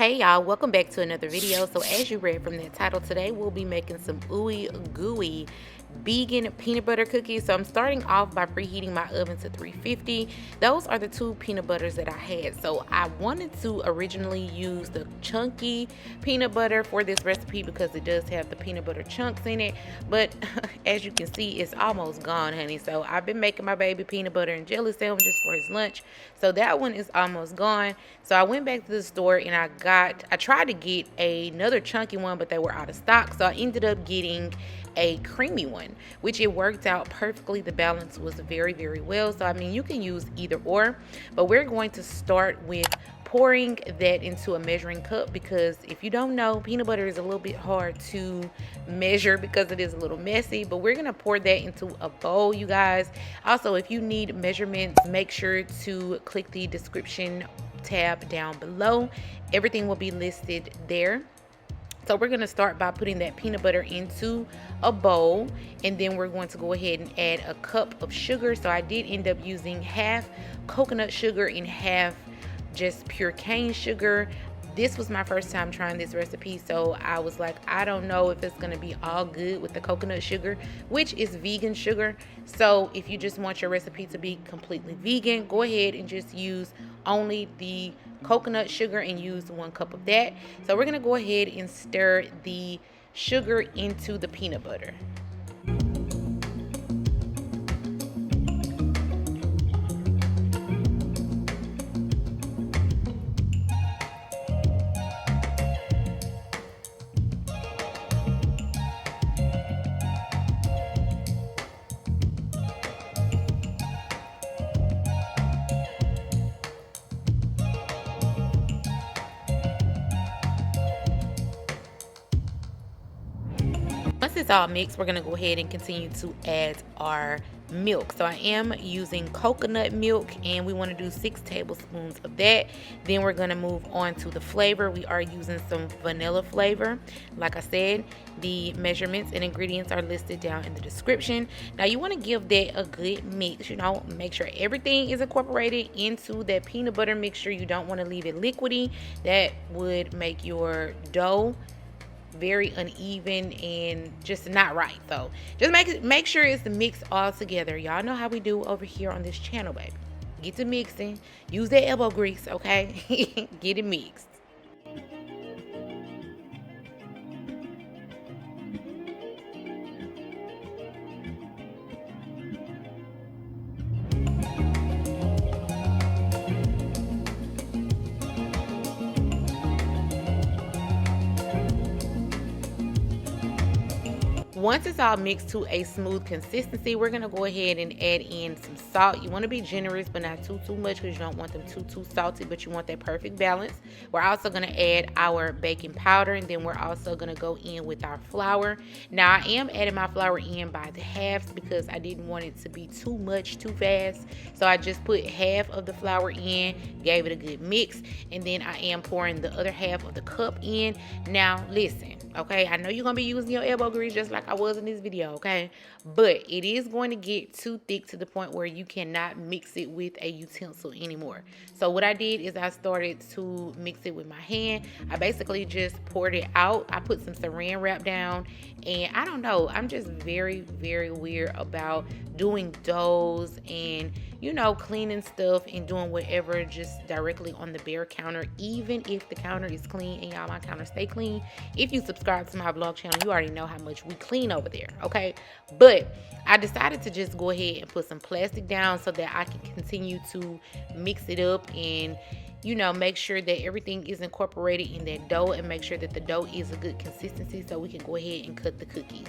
Hey y'all, welcome back to another video. So as you read from that title, today we'll be making some ooey gooey vegan peanut butter cookies. So I'm starting off by preheating my oven to 350. Those are the two peanut butters that I had. So I wanted to originally use the chunky peanut butter for this recipe because it does have the peanut butter chunks in it, but as you can see, it's almost gone, honey. So I've been making my baby peanut butter and jelly sandwiches for his lunch, so that one is almost gone. So I went back to the store and I tried to get another chunky one, but they were out of stock, so I ended up getting a creamy one, which it worked out perfectly. The balance was very well. So I mean, you can use either or, but we're going to start with pouring that into a measuring cup, because if you don't know, peanut butter is a little bit hard to measure because it is a little messy. But we're gonna pour that into a bowl, you guys. Also, if you need measurements, make sure to click the description tab down below. Everything will be listed there. So we're going to start by putting that peanut butter into a bowl, and then we're going to go ahead and add a cup of sugar. So I did end up using half coconut sugar and half just pure cane sugar. This was my first time trying this recipe, so I was like, I don't know if it's gonna be all good with the coconut sugar, which is vegan sugar. So if you just want your recipe to be completely vegan, go ahead and just use only the coconut sugar and use 1 cup of that. So we're gonna go ahead and stir the sugar into the peanut butter. Once it's all mixed, we're going to go ahead and continue to add our milk. So I am using coconut milk, and we want to do 6 tablespoons of that. Then we're going to move on to the flavor. We are using some vanilla flavor. Like I said, the measurements and ingredients are listed down in the description. Now you want to give that a good mix, make sure everything is incorporated into that peanut butter mixture. You don't want to leave it liquidy. That would make your dough very uneven and just not right. So just make sure it's mixed all together. Y'all know how we do over here on this channel, baby. Get to mixing, use that elbow grease, okay? Get it mixed. Once it's all mixed to a smooth consistency, we're gonna go ahead and add in some salt. You want to be generous, but not too much, because you don't want them too salty, but you want that perfect balance. We're also gonna add our baking powder, and then we're also gonna go in with our flour. Now I am adding my flour in by the halves because I didn't want it to be too much too fast. So I just put half of the flour in, gave it a good mix, and then I am pouring the other half of the cup in. Now listen, okay, I know you're gonna be using your elbow grease just like I was in this video, okay, but it is going to get too thick to the point where you cannot mix it with a utensil anymore. So what I did is I started to mix it with my hand. I basically just poured it out. I put some saran wrap down, and I don't know, I'm just very weird about doing doughs and cleaning stuff and doing whatever just directly on the bare counter, even if the counter is clean. And y'all, my counter stay clean. If you subscribe to my vlog channel, you already know how much we clean over there, okay? But I decided to just go ahead and put some plastic down so that I can continue to mix it up and make sure that everything is incorporated in that dough, and make sure that the dough is a good consistency so we can go ahead and cut the cookies.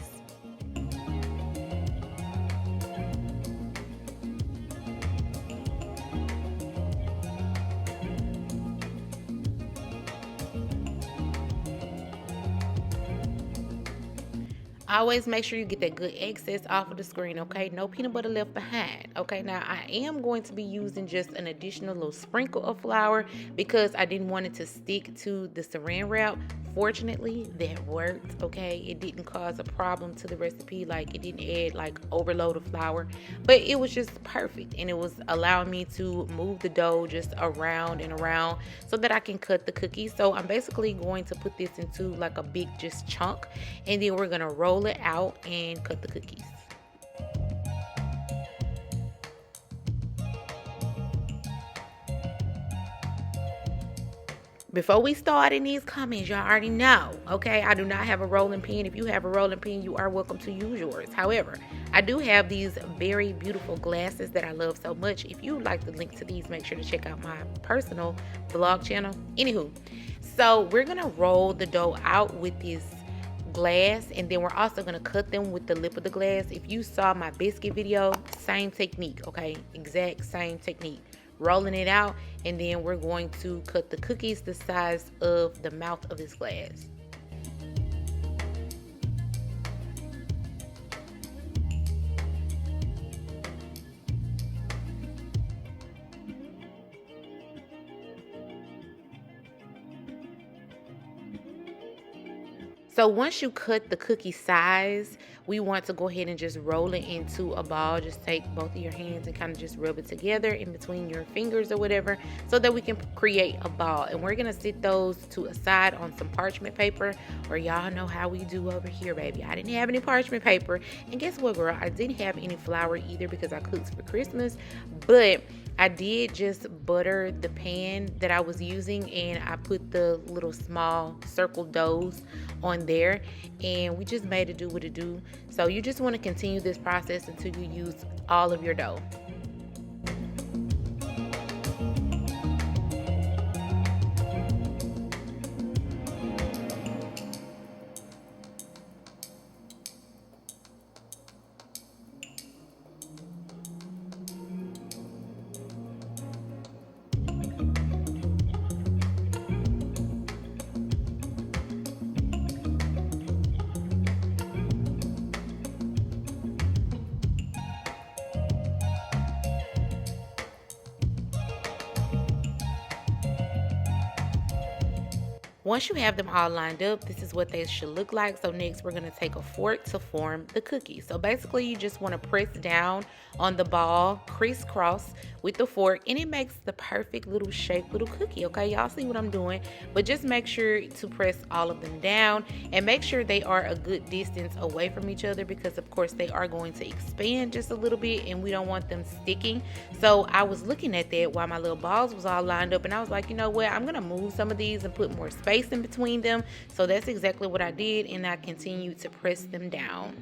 Always make sure you get that good excess off of the screen, okay? No peanut butter left behind, okay? Now, I am going to be using just an additional little sprinkle of flour because I didn't want it to stick to the saran wrap Fortunately, that worked, okay? It didn't cause a problem to the recipe. Like, it didn't add like overload of flour, but it was just perfect, and it was allowing me to move the dough just around and around so that I can cut the cookies. So I'm basically going to put this into like a big just chunk, and then we're gonna roll it out and cut the cookies. Before we start in these comments, y'all already know, okay, I do not have a rolling pin. If you have a rolling pin, you are welcome to use yours. However, I do have these very beautiful glasses that I love so much. If you would like the link to these, make sure to check out my personal vlog channel. Anywho, so we're going to roll the dough out with this glass, and then we're also going to cut them with the lip of the glass. If you saw my biscuit video, same technique, okay, exact same technique. Rolling it out, and then we're going to cut the cookies the size of the mouth of this glass. So once you cut the cookie size, we want to go ahead and just roll it into a ball. Just take both of your hands and kind of just rub it together in between your fingers or whatever, so that we can create a ball. And we're gonna sit those to a side on some parchment paper, or y'all know how we do over here, baby. I didn't have any parchment paper, and guess what, girl? I didn't have any flour either because I cooked for Christmas, but I did just butter the pan that I was using, and I put the little small circle doughs on there, and we just made it do what it do. So you just want to continue this process until you use all of your dough. Once you have them all lined up, this is what they should look like. So next we're going to take a fork to form the cookie. So basically you just want to press down on the ball, crisscross with the fork, and it makes the perfect little shaped little cookie. Okay, y'all see what I'm doing? But just make sure to press all of them down, and make sure they are a good distance away from each other, because of course they are going to expand just a little bit, and we don't want them sticking. So I was looking at that while my little balls was all lined up, and I was like, you know what, I'm gonna move some of these and put more space in between them. So that's exactly what I did, and I continued to press them down.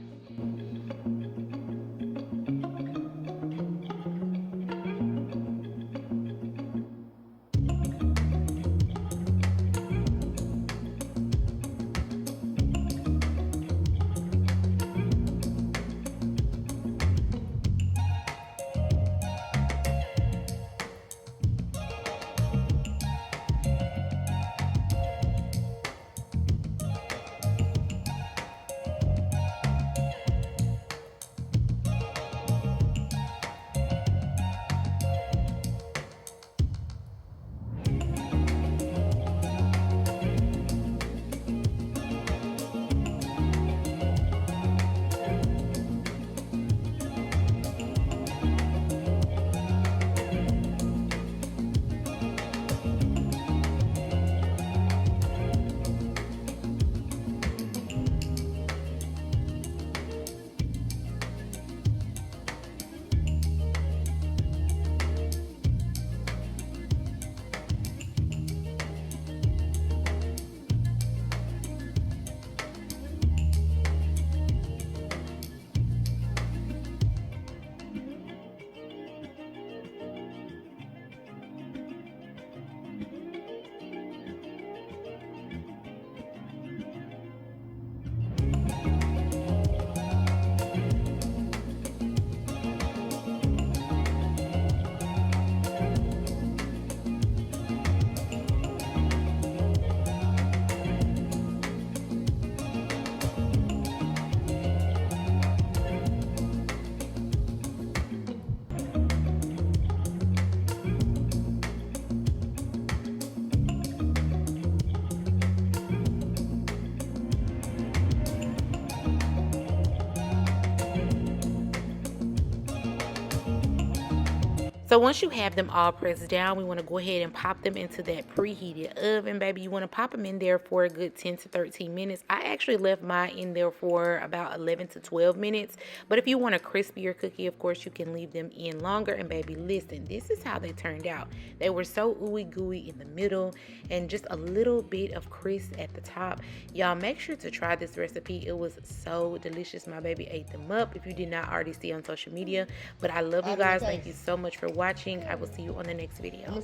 So once you have them all pressed down, we want to go ahead and pop them into that preheated oven, baby. You want to pop them in there for a good 10 to 13 minutes. I actually left mine in there for about 11 to 12 minutes. But if you want a crispier cookie, of course, you can leave them in longer. And baby, listen, this is how they turned out. They were so ooey gooey in the middle and just a little bit of crisp at the top. Y'all make sure to try this recipe. It was so delicious. My baby ate them up if you did not already see on social media. But I love you guys. Thank you so much for watching. I will see you on the next video.